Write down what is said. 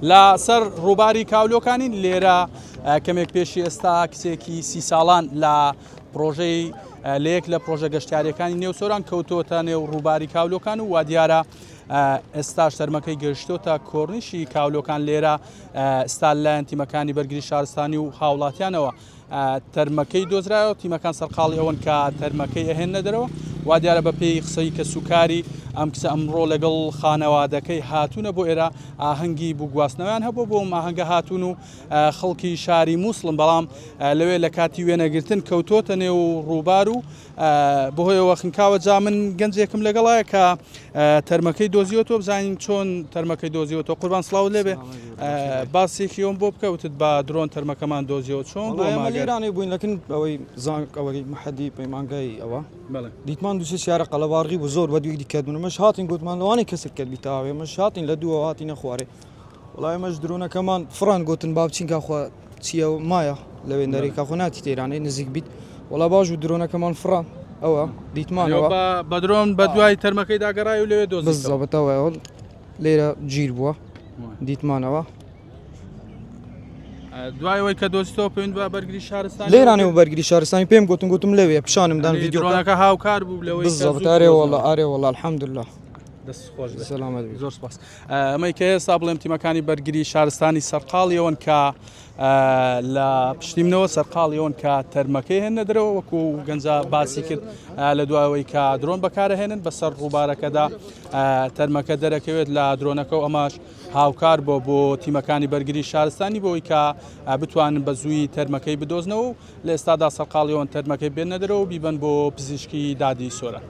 لە سەر ڕووباری کاولۆکانی لێرە کەمێک پێشی ئێستا کچێکی 30 ساڵان لە پرۆژەی لە یەک لە پرۆژە گەشتیاریەکانی نێوسۆران کەوتۆتە نێو ڕووباری کاولۆکان و وا دیارە ئێستاش تەرمەکەی گەشتۆتە کۆڕنیشی کاولۆکان لێرە ئێستا لایەن تیمەکانی بەرگری شارستانی و هاوڵاتیانەوە تەرمەکەی دۆزرایەوە تیمەکان سەرقاڵی ئەوەن کە تەرمەکەی ئەهێنە دەرەوە وا دیارە بە پێی قسەی کە سوکاری ئەم کچە ئەمڕۆ لەگەڵ خانەوادەکەی هاتوونە بۆ ئێرە ئاهەنگی بووگواستنەوەیان هەبوو بۆ ئاهەنگە هاتوون و خەڵکی شاری مووسڵم بەڵام لەوێ لە کاتی وێنەگرتن کەوتۆتە نێو ڕووبار و بەهۆیەوە خنکاوە جا من گەنجێکم لەگەڵایە کە تەرمەکەی دۆزیۆتەوە بزانین چۆن تەرمەکەی دۆزیۆتەوە قوربان سڵاو لێبێ باسێکی ئەوم بۆ بکەوتت بە درۆن تەرمەکەمان دۆزیەوە چۆن لێرانی بووین لەکن ئەوەی زانک ئەوەی محەدی پەیمانگای ئەوە دیتمان دووسێ سیارە قەڵەبارغی بۆ زۆر بە دوی دیکەدون مەش هاتین گوتمان لەوانەی کەسر کرد بیتاوێ مەش هاتین لە دووە هاتینە خوارێ وڵای مەش درۆنەکەمان فران گوتن با بچین کاخوا چیە مایە لە وێندەری کاخۆ ناتی تێرانەی نزیک بیت وڵا باش و درۆنەکەمان فران ئەوە دیتمانەوە بە درۆن بە دوای تەرمەکەی داگەڕای و لەوێ دۆزی بزەبەتەوە لێرە گیر بووە دیتمانەوە دوایەوەی کە دۆستەوە پێوین بە بەرگری شارستانی لێرانێ و بەرگری شارستانی پێم گوتم لەوێ پیشانمدان ڤیدیۆکە هاوکار بوو لەوەی بزەبەت ئارێ وەڵا ئارێ وەڵا الحەمدولله زۆر سپاس ئەمەی کە ئێستا بڵێم تیمەکانی بەرگری شارستانی سەرقاڵیەوەن کە لە پشتیمنەوە سەرقاڵیەوەن کە تەرمەکەی هێنە دەرەوە وەکو گەنجە باسی کرد لە دوایەوەی کە درۆن بەکارەهێنن بەسەر ڕووبارەکەدا تەرمەکە دەرەکەوێت لە درۆنەکە و ئەماش هاوکار بۆ تیمەکانی بەرگری شارستانی بۆی کە بتوانن بە زووی تەرمەکەی بدۆزنەوە و لە ئێستادا سەرقاڵیەوەن تەرمەکەی بێنە دەرەوە و بیبەن بۆ پزیشکی دادی سۆرە.